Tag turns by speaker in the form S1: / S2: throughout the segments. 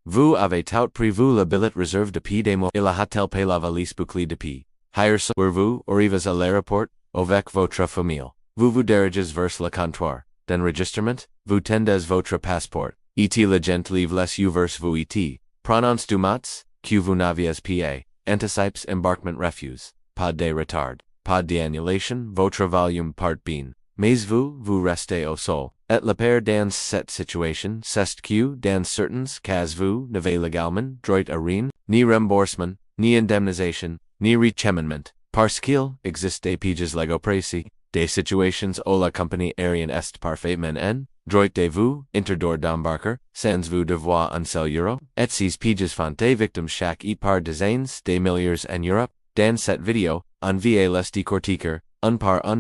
S1: Vous avez tout prévu le billet réserve depuis des mois. Il a-t-il payé la valise bouclée depuis? Hier soir vous arrivez à l'aéroport avec votre famille. Vous vous dirigez vers le comptoir d'enregistrement. Vous tendez votre passeport. Et l'agent livre laisse vers vous et prononce du mats que vous n'aviez pas anticipé embarquement refuse. Pas de retard. Pas d'annulation. Votre volume part bien. Mais vous restez au sol. Et la paire dans cette situation, c'est que dans certains cas vous n'avez légalement droit à rien, ni remboursement, ni indemnisation, ni recheminement, parce qu'il existe des pièges légaux précis, des situations où la compagnie aérienne est parfaitement en droit de vous interdire d'embarquer, sans vous devoir un seul euro, et ces pièges font des victimes chaque et par dizaines de milliers en Europe. Dans cette vidéo, on va les décortiquer, un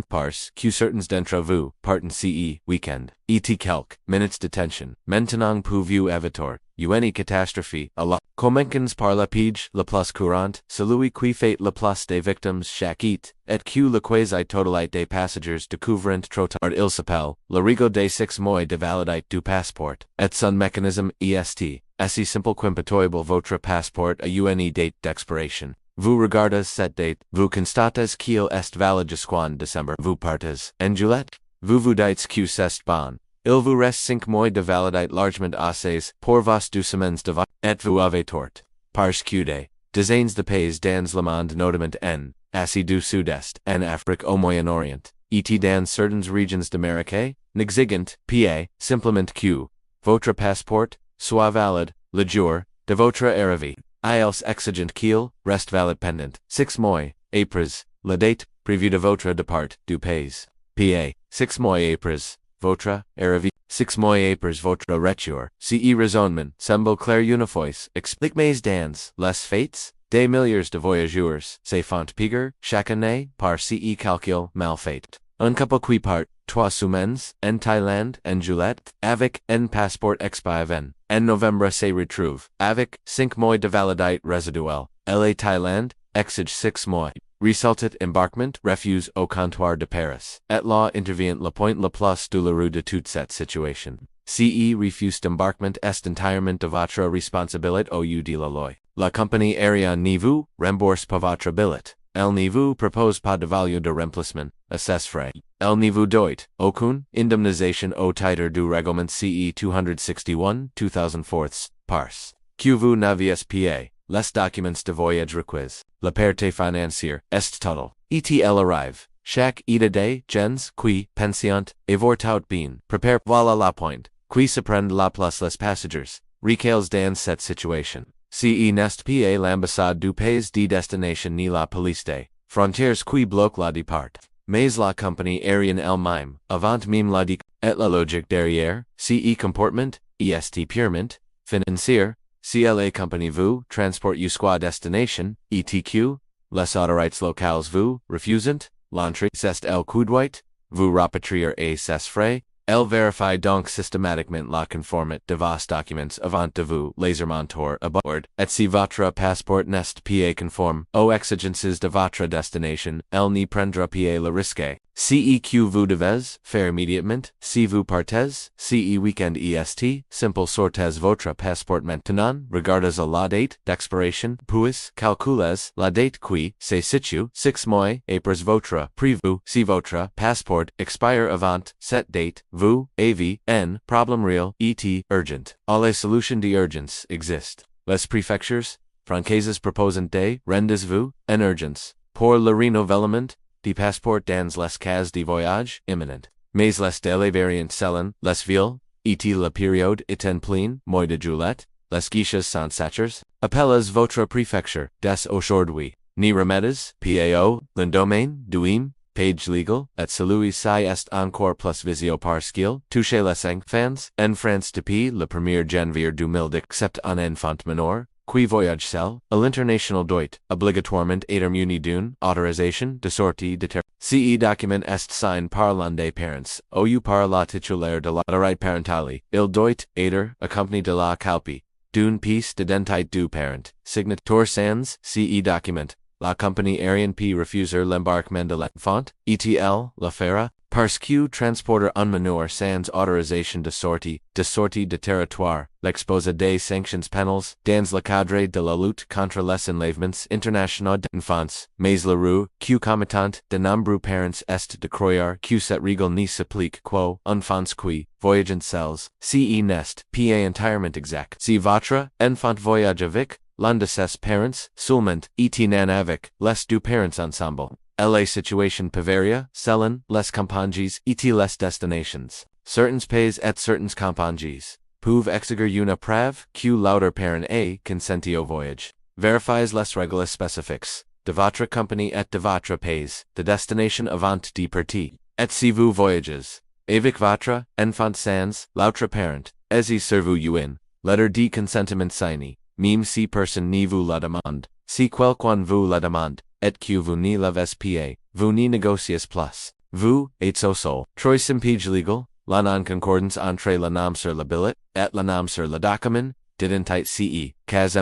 S1: parce que certains d'entre vous partent ce week-end. Et quelques minutes de tension. Maintenant pouvez-vous éviter une catastrophe à la commencez par le piège le plus courant, celui qui fait le plus de victimes chaque été, et que le quasi totalité des passagers découvrent trop tard. Il s'appelle le rigo des 6 mois de validité du passeport, et son mécanisme est assez simple qu'impitoyable votre passeport a une date d'expiration. Vous regardez cette date, vous constatez qu'il est valide jusqu'en décembre. Vous partez en juillet. Vous vous dites que c'est bon. Il vous reste 5 mois de validité largement assez pour vos 2 semaines de voyage. Et vous avez tort. Parce que des dizaines de pays dans le monde notamment en Asie du Sud-Est, en Afrique au Moyen-Orient, et dans certaines régions d'Amérique, n'exigent pas simplement que votre passeport soit valide le jour de votre arrivée. Ils exigent qu'il reste valide pendant 6 mois après la date prévue de votre départ du pays. Pa. 6 mois après votre arrivée. 6 mois après votre retour. Ce raisonnement semble clair une fois explique mais dans les faits des milliers de voyageurs se font piller chaque année par ce calcul mal fait. Un couple qui part 3 semaines en Thaïlande en juillet avec un passeport expirant en novembre se retrouve avec 5 mois de validité résiduelle. La Thaïlande exige 6 mois. Resultat embarquement refuse au comptoir de Paris. Et là intervient le point le plus douloureux de toute cette situation. Ce refus d'embarquement est entièrement de votre responsabilité au lieu de la loi. La compagnie aérienne ne vous rembourse pas votre billet. Elle ne vous propose pas de value de remplacement à ces frais. Elle ne vous doit aucune indemnisation au titre du règlement CE 261-2004 parce que vous n'aviez pas les documents de voyage requis. La perte financière est totale. Et elle arrive. Chaque ida des gens qui pensent avoir tout bien prépare voilà la pointe. Qui se prend la place les passagers. Recales dans cette situation. Ce n'est pas l'ambassade du pays de destination ni la police des frontières qui bloque la départ. Mais la compagnie aérienne elle-même, avant même la et la logique derrière, ce comportement, est purement financier. Si la compagnie vous transporte jusqu'à destination, etc., les autorités locales vous refusent l'entrée, c'est el coup droit, vous rapatrier à ses frais. Elle vérifie donc systématiquement la conformité de vos documents avant de vous les remonter à bord, et si votre passeport n'est pas conforme aux exigences de votre destination, elle n'y prendra pas le risque. Ce que vous devez faire immédiatement, si vous partez, ce week-end est, simple sortez votre passeport maintenant, regardez la date d'expiration, puis calculez la date qui se situe 6 mois après votre prévu. Si votre passeport expire avant cette date, vous avez un problème réel et urgent. Les solutions d'urgence existent. Les préfectures françaises proposent des rendez-vous en urgence pour le renouvellement des passeports dans les cas de voyage imminent. Mais les délais varient selon les villes, et la période est pleine, mois de juillet, les guichets sont saturés. Appelez votre préfecture dès aujourd'hui. Ni remèdes, PAO, l'endemain, duim, page legal, et celui-ci est encore plus visio parce qu'il touche les 5 fans. En France depuis le 1er janvier 2010 except un enfant mineur, qui voyage seul, à l'international doit, obligatoirement être muni d'une autorisation de sortie de terre. Ce document est signé par l'un des parents, ou par la titulaire de l'autorité parentale. Il doit être accompagné de la copie d'une pièce d'identité du parent. Signature sans ce document. la compagnie aérienne P refuser l'embarquement de l'enfant, ETL, la fera, parce que transporter un mineur sans autorisation de sortie de territoire, l'expose des sanctions pénales, dans le cadre de la lutte contre les enlèvements internationaux d'enfants, mais la rue, que commettant de nombreux parents est de croire que cette règle ne s'applique qu'aux enfants qui, voyagent seuls, ce n'est pas entièrement exact. Si votre enfant voyage avec l'un de ses parents, seulement, et non avec les deux parents ensemble. La situation peut varier selon les compagnies et les destinations. Certains pays et certaines compagnies peuvent exiger une preuve que l'autre parent ait consenti au voyage. Vérifiez les règles spécifiques de votre compagnie et de votre pays de destination avant de partir. Et si vous voyagez avec votre enfant sans l'autre parent, ayez sur vous une lettre de consentement signée, même si personne ne vous la demande. Si quelqu'un vous la demande, et que vous ne l'avez pas, vous ne négociez plus. Vous êtes au sol. Troisième piège légal, la non-concordance entre le nom sur le billet et le nom sur le document, d'identité cas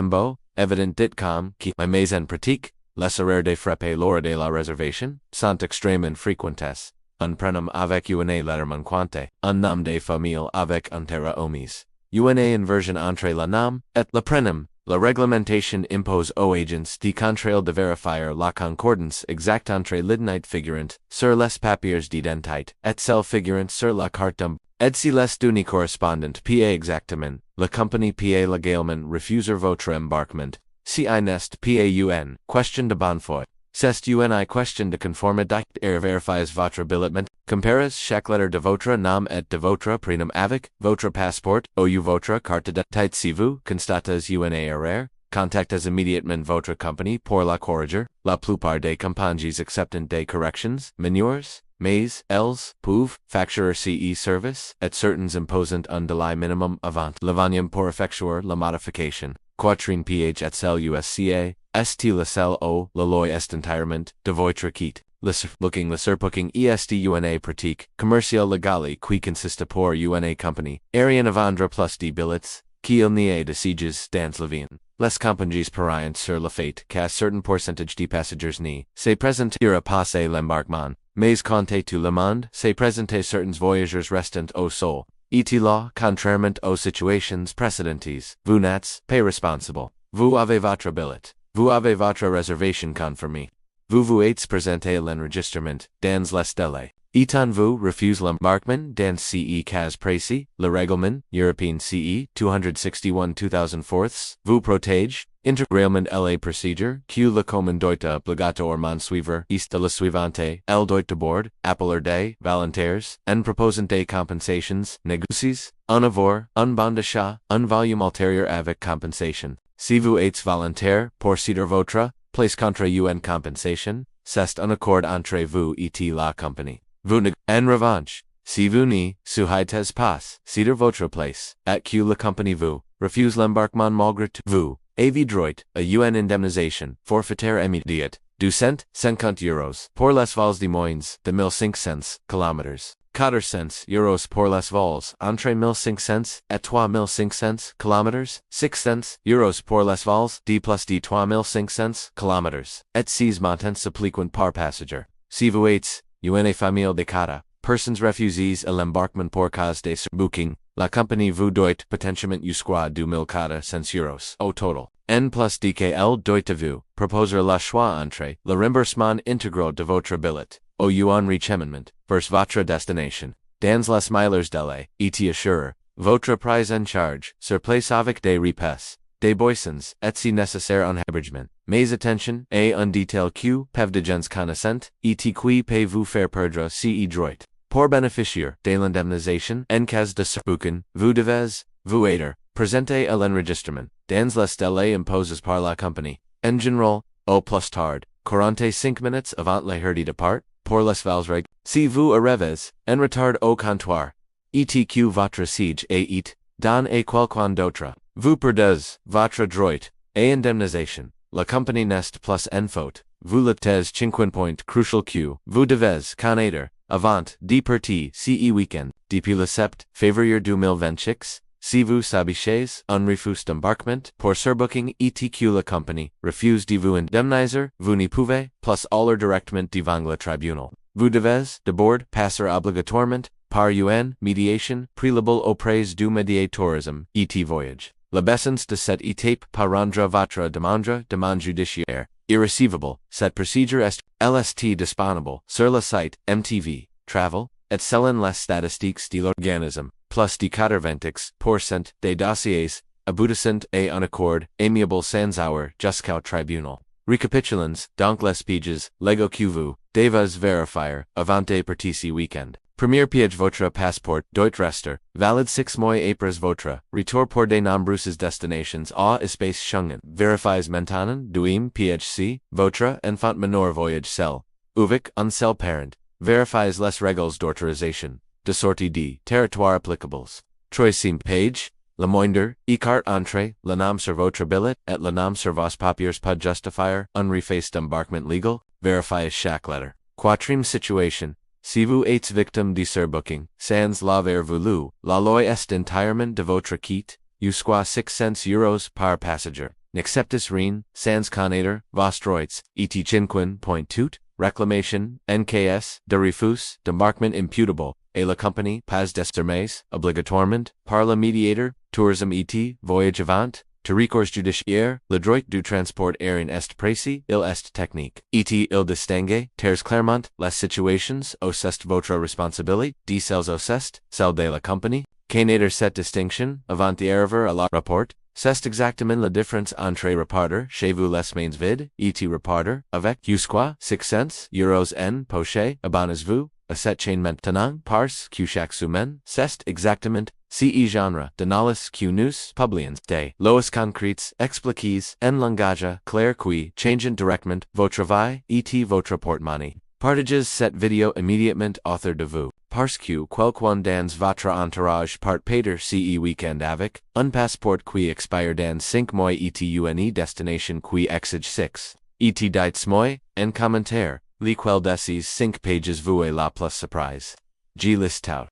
S1: évident comme qui, mais en pratique, les erreurs de frappe lors de la réservation, sont extrêmement fréquentes. Un prénom avec une lettre manquante, un nom de famille avec un terre omis. Une inversion entre le nom et le prénom. La réglementation impose aux agents de contrôle de vérifier la concordance exacte entre l'identité figurante sur les papiers d'identité et celle figurante sur la carte d'identité. Et si les données correspondantes pas exactement, la compagnie peut légalement refuser votre embarquement. Si n'est pas une question de bonne foi. C'est une question de conformité. Vérifiez votre billettement. Comparez chaque lettre de votre nom et de votre prénom avec votre passeport ou votre carte d'identité. Si vous constatez une erreur, contactez immédiatement votre compagnie pour la corriger. La plupart des compagnies acceptent des corrections mineurs, mais elles peuvent facturer ce service et certains imposent un délai minimum avant l'événement pour effectuer la modification. Quatrième piège et celle usca, est la celle o la loi est entièrement de votre quitte. Le Surbooking est une pratique commerciale légale qui consiste pour une compagnie aérienne à vendre plus de billets qu'il n'y a de sièges dans l'avion. Les compagnies parient sur le fait qu'un certain pourcentage de passagers ne se présentent à passer l'embarquement, mais compte tout le monde se présente certains voyageurs restant au sol. Et là, contrairement aux situations précédentes, vous n'êtes pas responsable. Vous avez votre billet. Vous avez votre réservation confirmée. Vous êtes présenté à l'enregistrement dans les délais. Étant vous refusez l'embarquement dans ce cas précis, le règlement européen CE 261/2004 vous protège intégralement la procédure que le commandant obligatoirement suivre est la suivante, el doit d'abord appeler des volontaires en proposant des compensations, négocies, en avoir, un bon d'achat, un volume ultérieur avec compensation. Si vous êtes volontaire pour céder votre place contre une compensation, c'est un accord entre vous et la compagnie. En revanche, si vous ne souhaitez pas céder votre place, et que la compagnie vous refuse l'embarquement malgré tout, vous avez droit à une indemnisation forfaitaire immédiate de 150 euros pour les vols de moins de 1500 km. 400 euros pour les vols entre 1500 et 3500 km, 600 euros pour les vols de plus de 3500 km, et ces montants s'appliquent par passager. Si vous êtes une famille de 4 personnes refusées à l'embarquement pour cause de Surbooking, la compagnie vous doit potentiellement jusqu'à 2400 euros au total. En plus de que elle doit vous proposer le choix entre le remboursement intégral de votre billet ou un recheminement vers votre destination. Dans les meilleurs délais, et assure, votre prise en charge sur place avec des repas, des boissons, et si nécessaire un hébergement. Mais attention, à un détail que peuvent de gens connaissant, et qui peut vous faire perdre ce droit. Pour bénéficier de l'indemnisation en cas de Surbooking, vous devez, vous être, présenter à l'enregistrement, dans les délais imposés par la compagnie. En général, au plus tard, 45 minutes avant l'heure de départ, pour les vols règles. Si vous arrivez en retard au comptoir, et que votre siège est dans et quelqu'un d'autre, vous perdez votre droit à indemnisation. La compagnie n'est plus en faute. Vous l'êtes 5 point crucial que vous devez connaître avant de partir ce week-end. Depuis le 7 février 2026, Si vous sabichez un refus d'embarquement pour Surbooking etc la compagnie refuse de vous indemniser, vous ne pouvez plus aller directement devant le tribunal. Vous devez d'abord passer obligatoirement par une médiation préalable auprès du médiatorisme et voyage. L'absence de cette étape peut rendre votre demande judiciaire irrécevable. Cette procédure est LST disponible sur le site MTV Travel et selon les statistiques de l'organisme. Plus de 90% des dossiers aboutissent à un accord amiable sans avoir jusqu'au tribunal. Récapitulons donc les pièges légaux que vous devez vérifier avant de partir ce week-end. Premier piège, votre passeport doit rester valide 6 mois après votre retour pour de nombreuses destinations à espace Schengen. Vérifiez maintenant. Deuxième piège, si votre enfant mineur voyage seul avec un seul parent. Vérifiez les règles d'autorisation de sortie de territoire applicables. Troisième piège, le moindre écart entre le nom sur votre billet et le nom sur vos papiers peut justifier un refus d'embarquement légal. Vérifiez chaque lettre. Quatrième situation, si vous êtes victime de Surbooking, sans l'avoir voulu, la loi est entièrement de votre quitte, jusqu'à 600 euros par passager. N'acceptes rien, sans connaître vos droits, et 5.2, réclamation, NKS, de refus, d'embarquement imputable, et la compagnie pas désormais, obligatoirement, par le médiateur, tourisme et voyage avant, to recours judiciaire, le droit du transport aérien est précis, il est technique. Et il distingue, très clairement, les situations où c'est votre responsabilité, de celles où c'est, celle de la compagnie. Connaître cette distinction, avant d'arriver à la rapport, c'est exactement la différence entre repartir chez vous les mains vides, et repartir, avec, jusqu'à 600 euros en poche, abonnez-vous, à cette chaîne maintenant, parce que chaque semaine, c'est exactement, ce genre d'analyse que nous publions des lois concrètes expliquées en langage clair qui changent directement votre vie et votre porte-monnaie. Partagez cette vidéo immédiatement autour de vous, parce que quelqu'un dans votre entourage part payer ce week-end avec un passeport qui expire dans 5 mois et une destination qui exige 6. Et dites-moi en commentaire, lequel de ces 5 pages vous est la plus surprise. G list out.